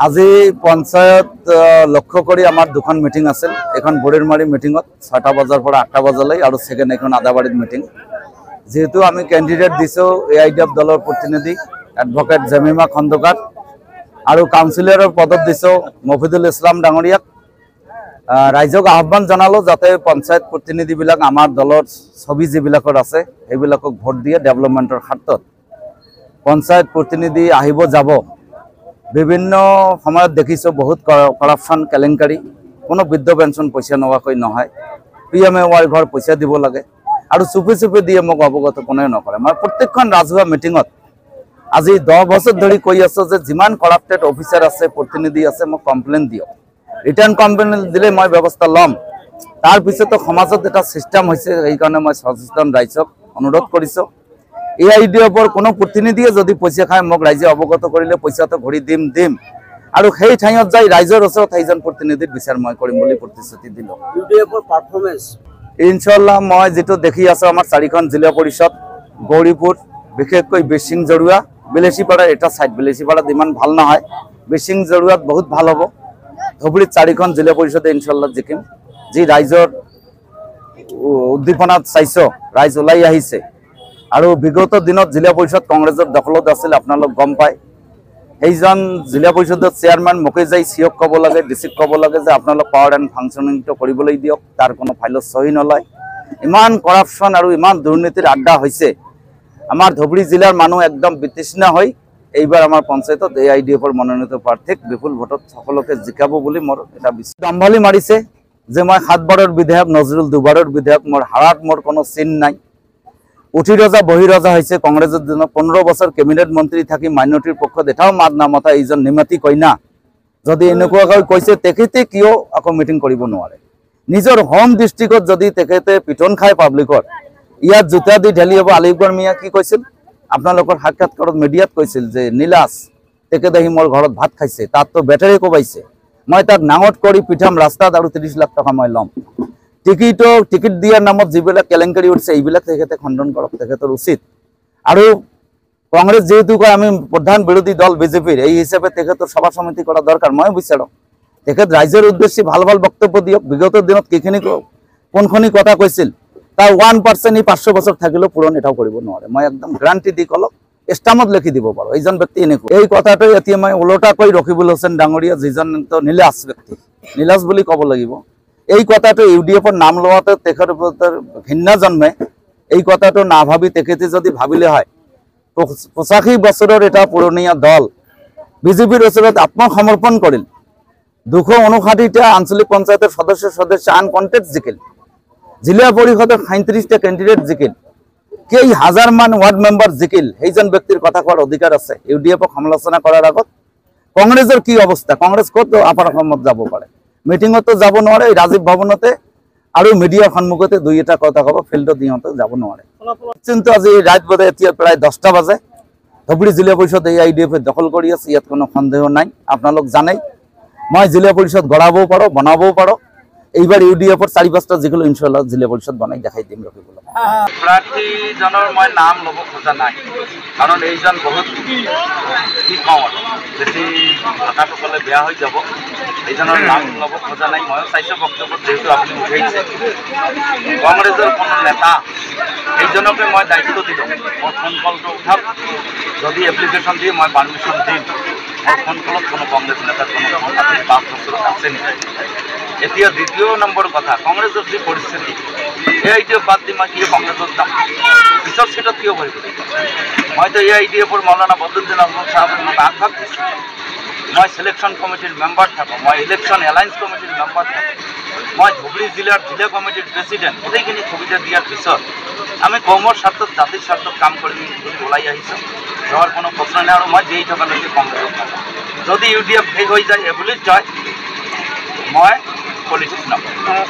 আজি পঞ্চায়ত লক্ষ্য কৰি আমাৰ দুখন মিটিং আছিল। এখন বৰিৰমাৰী মিটিঙত ৬টা বজাৰ পৰা ৮টা বজালৈ আৰু সেকেন্ড এখন আদাবাৰীত মিটিং। যেহেতু আমি ক্যান্ডিডেট দিছো এআইডিএফ দলৰ প্ৰতিনিধি এডভোকেট জেমিমা খন্দকাৰ আৰু কাউন্সিলৰৰ পদত দিছো মফিদুল ইছলাম ডাঙৰীয়াক। ৰাইজক আহ্বান জনালো যাতে পঞ্চায়ত প্ৰতিনিধিবিলাক আমাৰ দলৰ ছবি যিবিলাকৰ আছে সেইবিলাকক ভোট দিয়ে ডেভেলপমেন্টৰ ক্ষেত্ৰত পঞ্চায়ত প্ৰতিনিধি আহিব যাব। বিভিন্ন সময়ত দেখিছো বহুত কৰাপশন কেলেংকাৰী, কোনো বৃদ্ধ পেঞ্চন পইচা নোহোৱাকৈ নহয়, PMAY ঘৰ পইচা দিব লাগে আৰু চুপি চুপি দিয়ে মোক অৱগত কোনে নকৰে। মই প্ৰত্যেকখন ৰাজহুৱা মিটিঙত আজি 10 বছৰ ধৰি কৈ আছো যে যিমান কৰাপ্টেড অফিচাৰ আছে প্ৰতিনিধি আছে মোক কমপ্লেইন দিয়ক, ৰিটাৰ্ণ কমপ্লেইন দিলে মই ব্যৱস্থা ল'ম। তাৰ পিছতো সমাজত এটা সিস্টেম হৈছে, সেইকাৰণে মই সচেতন ৰাইজক অনুৰোধ কৰিছো এআইডিএফৰ কোনো প্ৰতিনিধিয়ে যদি পইচা খায় মোক ৰাইজে অৱগত কৰিলে পইচাটো ঘূৰি দিম আৰু সেই ঠাইত যাই ৰাইজৰ ওচৰত সেইজন প্ৰতিনিধিৰ বিচাৰ মই কৰিম বুলি প্ৰতিশ্ৰুতি দিলো। ইউডিএফৰ পাৰফৰমেন্স ইনশাআল্লাহ মই যেটো দেখি আছো আমাৰ 4খন জিলা পৰিষদ গৌৰীপুৰ বিশেষকৈ বেচিং জৰুৱা বিলেসীপাড়া এটা সাইড বিলেসীপাড়াত ইমান ভাল নহয়, বেচিং জৰুৱাত বহুত ভাল হ'ব। ধুবুৰীত 4খন জিলা পৰিষদে ইনশাআল্লাহ জিকিম। যি ৰাইজৰ উদ্দীপনাত চাইছো ৰাইজ ওলাই আহিছে আৰু বিগত দিনত জিলা পৰিষদ কংগ্ৰেছৰ দখলত আছিল, আপোনালোক গম পায়। সেইজন জিলা পৰিষদৰ চেয়াৰম্যান মোকে যাই সিওক ক'ব লাগে, ডিসিক ক'ব লাগে যে আপোনালোক পাৱাৰ এণ্ড ফাংচনিংটো কৰিবলৈ দিয়ক, তাৰ কোনো ফাইলত সহি নলয়। ইমান কৰাপশন আৰু ইমান দুৰ্নীতিৰ আড্ডা হৈছে। আমাৰ ধুবুৰী জিলাৰ মানুহ একদম বিতৃষ্ণা হৈ এইবাৰ আমাৰ পঞ্চায়তত এআইডিএফৰ মনোনীত প্ৰাৰ্থীক বিপুল ভোটত সকলোকে জিকাব বুলি মোৰ এটা বিশ্বাস। দম্ভালি মাৰিছে যে মই 7 বাৰৰ বিধায়ক, নজৰুল 2 বাৰৰ বিধায়ক, মোৰ হাৰাত মোৰ কোনো চিন নাই। উঠি ৰজা বহি ৰজা হৈছে কংগ্ৰেছৰ দিনত 15 বছৰ কেবিনেট মন্ত্ৰী থাকি মাইনৰিটিৰ পক্ষত এটাও মাত নামতা এইজন নিমাতি কইনা যদি এনেকুৱাকৈ কৈছে তেখেতে কিয় আকৌ মিটিং কৰিব নোৱাৰে। নিজৰ হোম ডিস্ট্ৰিক্টত যদি তেখেতে পিটন খায় পাব্লিকৰ, ইয়াত জোতা দি ঢেলি হ'ব। আলিগড় মিয়া কি কৈছিল আপোনালোকৰ সাক্ষাৎকাৰত মিডিয়াত কৈছিল যে নীলাস তেখেতে আহি মোৰ ঘৰত ভাত খাইছে, তাততো বেটাৰী কোবাইছে, মই তাক নাঙত কৰি পিঠাম ৰাস্তাত আৰু 30 লাখ টকা মই ল'ম। টিকিট দিয়াৰ নামত যিবিলাক কেলেংকাৰী উঠিছে এইবিলাক তেখেতে খণ্ডন কৰক, তেখেতৰ উচিত। আৰু কংগ্ৰেছ যেহেতু কয় আমি প্ৰধান বিৰোধী দল বিজেপিৰ, এই হিচাপে তেখেতৰ সভা সমিতি কৰা দৰকাৰ। মই বিচাৰো তেখেত ৰাইজৰ উদ্দেশ্যে ভাল ভাল বক্তব্য দিয়ক। বিগত দিনত কোনখিনি কথা কৈছিল তাৰ 1% ই 500 বছৰ থাকিলেও পূৰণ এটাও কৰিব নোৱাৰে। মই একদম গ্যাৰান্টি দি কলক ষ্টামত লিখি দিব পাৰো এইজন ব্যক্তি এনেকুৱা। এই কথাটো এতিয়া মই ওলোটাকৈ ৰকিবুল হোসেন ডাঙৰীয়া যিজন নীলাস ব্যক্তি, নীলাস বুলি ক'ব লাগিব, এই কথাটো ইউডিএফৰ নাম লোৱাতে তেখেতৰ ঘৃণা জন্মে। এই কথাটো না ভাবি তেখেতে যদি ভাবিলে হয় 85 বছৰৰ এটা পুৰণীয়া দল বিজেপিৰ ওচৰত আত্মসমৰ্পণ কৰিল, 259টা আঞ্চলিক পঞ্চায়তৰ সদস্য আনকণ্টেড জিকিল, জিলা পৰিষদৰ 37টা কেণ্ডিডেট জিকিল, কেই হাজাৰ মান ওয়াৰ্ড মেম্বাৰ জিকিল। সেইজন ব্যক্তিৰ কথা কোৱাৰ অধিকাৰ আছে। ইউডিএফক সমালোচনা কৰাৰ আগত কংগ্ৰেছৰ কি অৱস্থা, কংগ্ৰেছ ক'ত আপাৰ অসমত যাব পাৰে, মিটিঙতো যাব নোৱাৰে, ৰাজীৱ ভৱনতে আৰু মিডিয়াৰ সন্মুখতে 2-এটা কথা ক'ব, ফিল্ডত দিওঁতে যাব নোৱাৰে। কিন্তু আজি ৰাত বজাত এতিয়া প্ৰায় 10টা বাজে ধুবুৰী জিলা পৰিষদ এআইডিএফে দখল কৰি আছে, ইয়াত কোনো সন্দেহ নাই। আপোনালোক জানেই মই জিলা পৰিষদ গঢ়াবও পাৰো, বনাবও পাৰো। এইবাৰ ইউডিএফৰ 4-5টা যিকোনো ইনশাআল্লাহ জিলা পৰিষদ বনাই দেখাই দিম। ৰকিবুল প্ৰাৰ্থীজনৰ মই নাম ল'ব খোজা নাই, কাৰণ এইজন বহুত কি কওঁ আৰু বেছি ভাষাটো ক'লে বেয়া হৈ যাব। এইজনৰ নাম ল'ব খোজা নাই। ময়ো চাইছোঁ বক্তব্য যিহেতু আপুনি উঠাইছে কংগ্ৰেছৰ কোনো নেতা, এইজনকে মই দায়িত্ব দিলোঁ মোৰ ফোন কলটো উঠাওক, যদি এপ্লিকেশ্যন দিয়ে মই পাৰ্মিশ্যন দিম। মোৰ ফোন কলত কোনো কংগ্ৰেছ নেতাৰ কোনো 5 বছৰত আছে নেকি। এতিয়া দ্বিতীয় নম্বৰ কথা, কংগ্ৰেছৰ যি পৰিস্থিতি এআইডিএফ বাদ দি মই কিয় কংগ্ৰেছত যাম, পিছৰ চিটত কিয় বহিব লাগিব। মইতো এআইডিএফৰ মৌলানা বদৰুদ্দিন আজমল চাহাবৰ মোক আগভাগ দিছোঁ। মই সিলেকশন কমিটিৰ মেম্বাৰ থাকোঁ, মই ইলেকশ্যন এলায়েন্স কমিটিৰ মেম্বাৰ থাকোঁ, মই ধুবুৰী জিলাৰ জিলা কমিটিৰ প্ৰেচিডেণ্ট। গোটেইখিনি সুবিধা দিয়াৰ পিছত আমি কমৰ স্বাৰ্থত জাতিৰ স্বাৰ্থত কাম কৰিম বুলি ওলাই আহিছোঁ। যোৱাৰ কোনো প্ৰশ্ন নাই। আৰু মই যেই থকালৈকে কংগ্ৰেছত নাযাওঁ। যদি ইউডিএফ শেষ হৈ যায়, এবলিষ্ট হয়, মই পলিটিক্স নকৰোঁ।